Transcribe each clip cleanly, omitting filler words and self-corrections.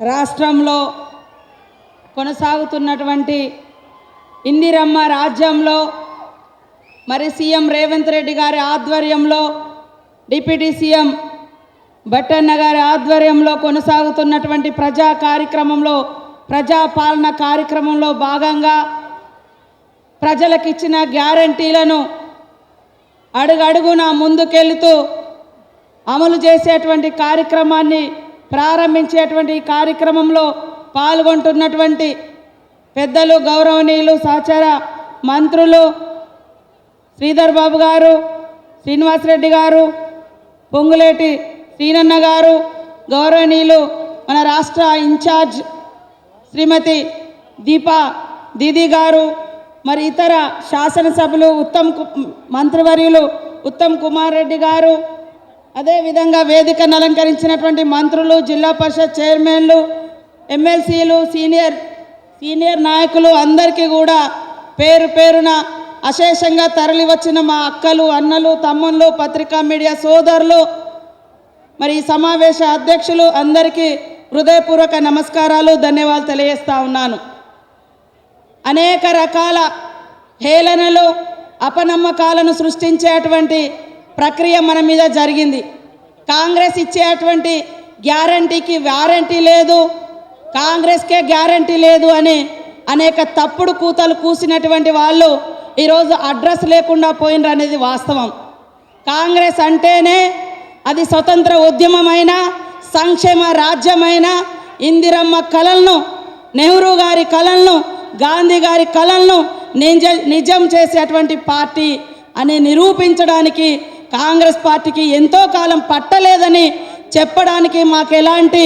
రాష్ట్రంలో కొనసాగుతున్నటువంటి ఇందిరమ్మ రాజ్యంలో మరి సీఎం రేవంత్ రెడ్డి గారి ఆధ్వర్యంలో డిప్యూటీ సీఎం బట్టన్న గారి ఆధ్వర్యంలో కొనసాగుతున్నటువంటి ప్రజా కార్యక్రమంలో ప్రజాపాలన కార్యక్రమంలో భాగంగా ప్రజలకు ఇచ్చిన గ్యారంటీలను అడుగడుగునా ముందుకెళ్తూ అమలు చేసేటువంటి కార్యక్రమాన్ని ప్రారంభించేటువంటి కార్యక్రమంలో పాల్గొంటున్నటువంటి పెద్దలు గౌరవనీయులు సహచర మంత్రులు శ్రీధర్ బాబు గారు, శ్రీనివాసరెడ్డి గారు, పొంగులేటి శ్రీనన్న గారు, గౌరవనీయులు మన రాష్ట్ర ఇన్ఛార్జ్ శ్రీమతి దీపా దీదీ గారు, మరి ఇతర శాసనసభ్యులు మంత్రివర్యులు ఉత్తమ్ కుమార్ రెడ్డి గారు, అదేవిధంగా వేదికను అలంకరించినటువంటి మంత్రులు, జిల్లా పరిషత్ చైర్మన్లు, ఎమ్మెల్సీలు, సీనియర్ నాయకులు అందరికీ కూడా పేరు పేరున అశేషంగా తరలి వచ్చిన మా అక్కలు, అన్నలు, తమ్ముళ్ళు, పత్రికా మీడియా సోదరులు, మరి ఈ సమావేశ అధ్యక్షులు అందరికీ హృదయపూర్వక నమస్కారాలు, ధన్యవాదాలు తెలియజేస్తా ఉన్నాను. అనేక రకాల హేళనలు, అపనమ్మకాలను సృష్టించేటువంటి ప్రక్రియ మన మీద జరిగింది. కాంగ్రెస్ ఇచ్చేటువంటి గ్యారంటీకి వారంటీ లేదు, కాంగ్రెస్కే గ్యారంటీ లేదు అని అనేక తప్పుడు కూతలు కూసినటువంటి వాళ్ళు ఈరోజు అడ్రస్ లేకుండా పోయినరు అనేది వాస్తవం. కాంగ్రెస్ అంటేనే అది స్వతంత్ర ఉద్యమమైన, సంక్షేమ రాజ్యమైన, ఇందిరమ్మ కలలను, నెహ్రూ గారి కలలను, గాంధీ గారి కలలను నిజం చేసేటువంటి పార్టీ అని నిరూపించడానికి కాంగ్రెస్ పార్టీకి ఎంతో కాలం పట్టలేదని చెప్పడానికి మాకు ఎలాంటి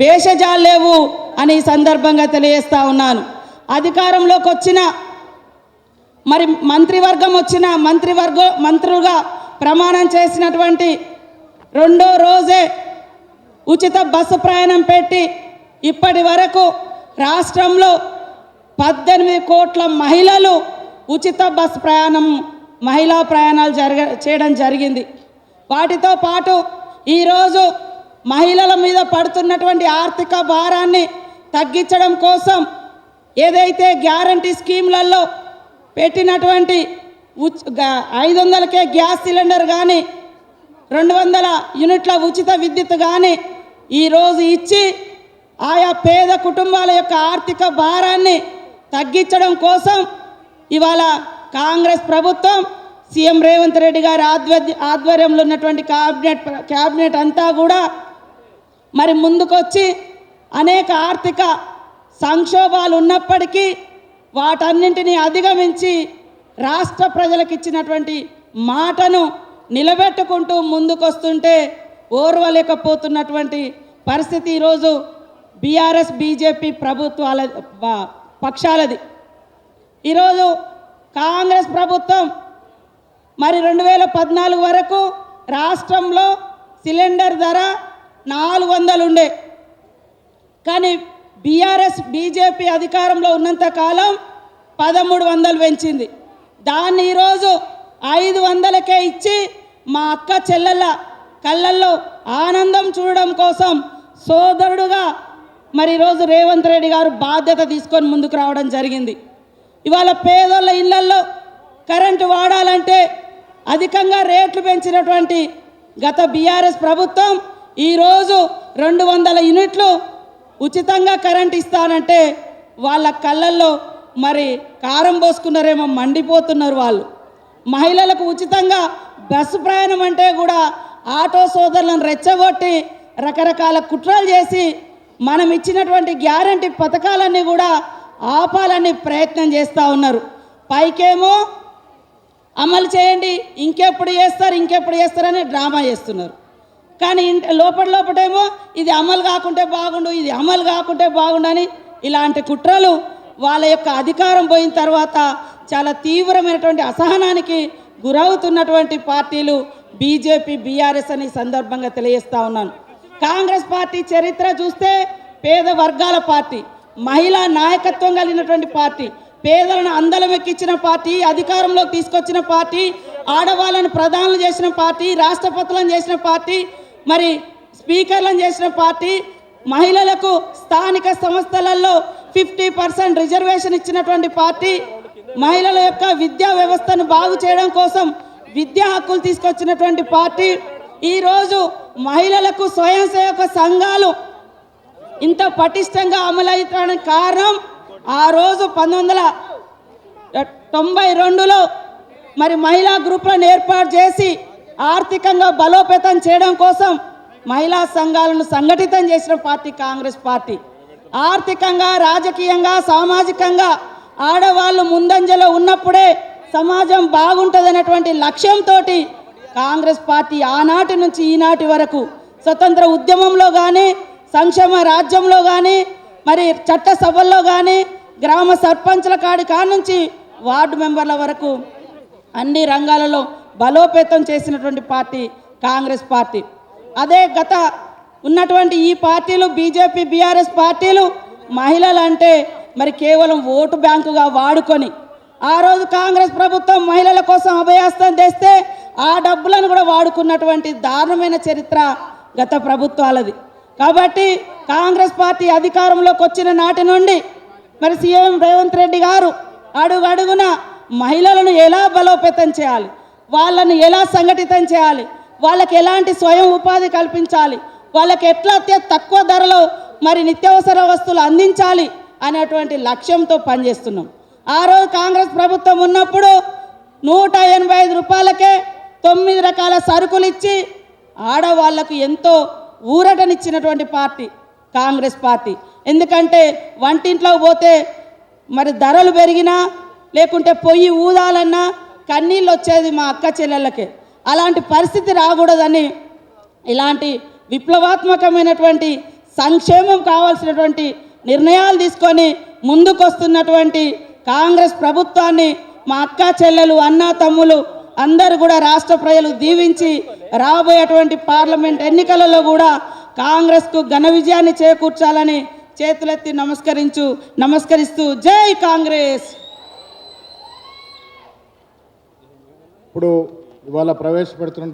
భేషజాలు లేవు అని ఈ సందర్భంగా తెలియజేస్తా ఉన్నాను. అధికారంలోకి వచ్చిన మరి మంత్రులుగా ప్రమాణం చేసినటువంటి రెండో రోజే ఉచిత బస్సు ప్రయాణం పెట్టి ఇప్పటి వరకు రాష్ట్రంలో 18 కోట్ల మహిళలు ఉచిత బస్సు ప్రయాణం, మహిళా ప్రయాణాలు చేయడం జరిగింది. వాటితో పాటు ఈరోజు మహిళల మీద పడుతున్నటువంటి ఆర్థిక భారాన్ని తగ్గించడం కోసం ఏదైతే గ్యారంటీ స్కీమ్లలో పెట్టినటువంటి 500కే గ్యాస్ సిలిండర్ కానీ 200 యూనిట్ల ఉచిత విద్యుత్ కానీ ఈరోజు ఇచ్చి ఆయా పేద కుటుంబాల యొక్క ఆర్థిక భారాన్ని తగ్గించడం కోసం ఇవాళ కాంగ్రెస్ ప్రభుత్వం సీఎం రేవంత్ రెడ్డి గారి ఆధ్వర్యంలో ఉన్నటువంటి క్యాబినెట్ అంతా కూడా మరి ముందుకొచ్చి అనేక ఆర్థిక సంక్షోభాలు ఉన్నప్పటికీ వాటన్నింటినీ అధిగమించి రాష్ట్ర ప్రజలకు ఇచ్చినటువంటి మాటను నిలబెట్టుకుంటూ ముందుకొస్తుంటే ఓర్వలేకపోతున్నటువంటి పరిస్థితి ఈరోజు బీఆర్ఎస్ బీజేపీ ప్రభుత్వాల పక్షాలది. ఈరోజు కాంగ్రెస్ ప్రభుత్వం మరి 2014 వరకు రాష్ట్రంలో సిలిండర్ ధర 400 ఉండే, కానీ బీఆర్ఎస్ బీజేపీ అధికారంలో ఉన్నంతకాలం 1300 పెంచింది. దాన్ని ఈరోజు 500కే ఇచ్చి మా అక్క చెల్లెళ్ళ కళ్ళల్లో ఆనందం చూడడం కోసం సోదరుడుగా మరి ఈరోజు రేవంత్ రెడ్డి గారు బాధ్యత తీసుకొని ముందుకు రావడం జరిగింది. ఇవాళ పేదోళ్ళ ఇళ్లల్లో కరెంటు వాడాలంటే అధికంగా రేట్లు పెంచినటువంటి గత బీఆర్ఎస్ ప్రభుత్వం ఈరోజు 200 యూనిట్లు ఉచితంగా కరెంట్ ఇస్తానంటే వాళ్ళ కళ్ళల్లో మరి కారం పోసుకున్నారేమో, మండిపోతున్నారు వాళ్ళు. మహిళలకు ఉచితంగా బస్సు ప్రయాణం అంటే కూడా ఆటో సోదరులను రెచ్చగొట్టి రకరకాల కుట్రలు చేసి మనం ఇచ్చినటువంటి గ్యారంటీ పథకాలన్నీ కూడా ఆపాలని ప్రయత్నం చేస్తూ ఉన్నారు. పైకేమో అమలు చేయండి, ఇంకెప్పుడు చేస్తారని డ్రామా చేస్తున్నారు. కానీ లోపటేమో ఇది అమలు కాకుంటే బాగుండు, ఇది అమలు కాకుంటే బాగుండని ఇలాంటి కుట్రలు వాళ్ళ యొక్క అధికారం పోయిన తర్వాత చాలా తీవ్రమైనటువంటి అసహనానికి గురవుతున్నటువంటి పార్టీలు బీజేపీ, బీఆర్ఎస్ అని సందర్భంగా తెలియజేస్తా ఉన్నాను. కాంగ్రెస్ పార్టీ చరిత్ర చూస్తే పేద వర్గాల పార్టీ, మహిళా నాయకత్వం కలిగినటువంటి పార్టీ, పేదలను అందలం ఎక్కించిన పార్టీ, అధికారంలోకి తీసుకొచ్చిన పార్టీ, ఆడవాళ్ళను ప్రధానులు చేసిన పార్టీ, రాష్ట్రపతులను చేసిన పార్టీ, మరి స్పీకర్లను చేసిన పార్టీ, మహిళలకు స్థానిక సంస్థలలో 50% రిజర్వేషన్ ఇచ్చినటువంటి పార్టీ, మహిళల యొక్క విద్యా వ్యవస్థను బాగు చేయడం కోసం విద్యా హక్కులు తీసుకొచ్చినటువంటి పార్టీ, ఈరోజు మహిళలకు స్వయం సేవక సంఘాలు ఇంత పటిష్టంగా అమలవుతానికి కారణం ఆ రోజు 1992లో మరి మహిళా గ్రూపులను ఏర్పాటు చేసి ఆర్థికంగా బలోపేతం చేయడం కోసం మహిళా సంఘాలను సంఘటితం చేసిన పార్టీ కాంగ్రెస్ పార్టీ. ఆర్థికంగా, రాజకీయంగా, సామాజికంగా ఆడవాళ్ళు ముందంజలో ఉన్నప్పుడే సమాజం బాగుంటుందనేటువంటి లక్ష్యంతో కాంగ్రెస్ పార్టీ ఆనాటి నుంచి ఈనాటి వరకు స్వతంత్ర ఉద్యమంలో కానీ, సంక్షేమ రాజ్యంలో కానీ, మరి చట్టసభల్లో కానీ, గ్రామ సర్పంచ్ల కాడి నుంచి వార్డు మెంబర్ల వరకు అన్ని రంగాలలో బలోపేతం చేసినటువంటి పార్టీ కాంగ్రెస్ పార్టీ. అదే గత ఉన్నటువంటి ఈ పార్టీలు, బీజేపీ, బీఆర్ఎస్ పార్టీలు మహిళలంటే మరి కేవలం ఓటు బ్యాంకుగా వాడుకొని ఆ రోజు కాంగ్రెస్ ప్రభుత్వం మహిళల కోసం అభయాస్తం తెస్తే ఆ డబ్బులను కూడా వాడుకున్నటువంటి దారుణమైన చరిత్ర గత ప్రభుత్వాలది. కాబట్టి కాంగ్రెస్ పార్టీ అధికారంలోకి వచ్చిన నాటి నుండి మరి సీఎం రేవంత్ రెడ్డి గారు అడుగడుగున మహిళలను ఎలా బలోపేతం చేయాలి, వాళ్ళను ఎలా సంఘటితం చేయాలి, వాళ్ళకి ఎలాంటి స్వయం ఉపాధి కల్పించాలి, వాళ్ళకి ఎట్లా తక్కువ ధరలో మరి నిత్యావసర వస్తువులు అందించాలి అనేటువంటి లక్ష్యంతో పనిచేస్తున్నాం. ఆ రోజు కాంగ్రెస్ ప్రభుత్వం ఉన్నప్పుడు 185 రూపాయలకే 9 రకాల సరుకులు ఇచ్చి ఆడవాళ్లకు ఎంతో ఊరటనిచ్చినటువంటి పార్టీ కాంగ్రెస్ పార్టీ. ఎందుకంటే వంటింట్లో పోతే మరి ధరలు పెరిగినా లేకుంటే పొయ్యి ఊదాలన్నా కన్నీళ్ళు వచ్చేది మా అక్క చెల్లెళ్ళకే. అలాంటి పరిస్థితి రాకూడదని ఇలాంటి విప్లవాత్మకమైనటువంటి సంక్షేమం కావాల్సినటువంటి నిర్ణయాలు తీసుకొని ముందుకొస్తున్నటువంటి కాంగ్రెస్ ప్రభుత్వాన్ని మా అక్క చెల్లెలు, అన్న తమ్ములు అందరూ కూడా రాష్ట్ర ప్రజలు దీవించి రాబోయేటువంటి పార్లమెంట్ ఎన్నికలలో కూడా కాంగ్రెస్కు ఘన విజయాన్ని చేకూర్చాలని చేతులెత్తి నమస్కరిస్తూ జై కాంగ్రెస్. ఇప్పుడు ఇవాళ ప్రవేశపెడుతున్న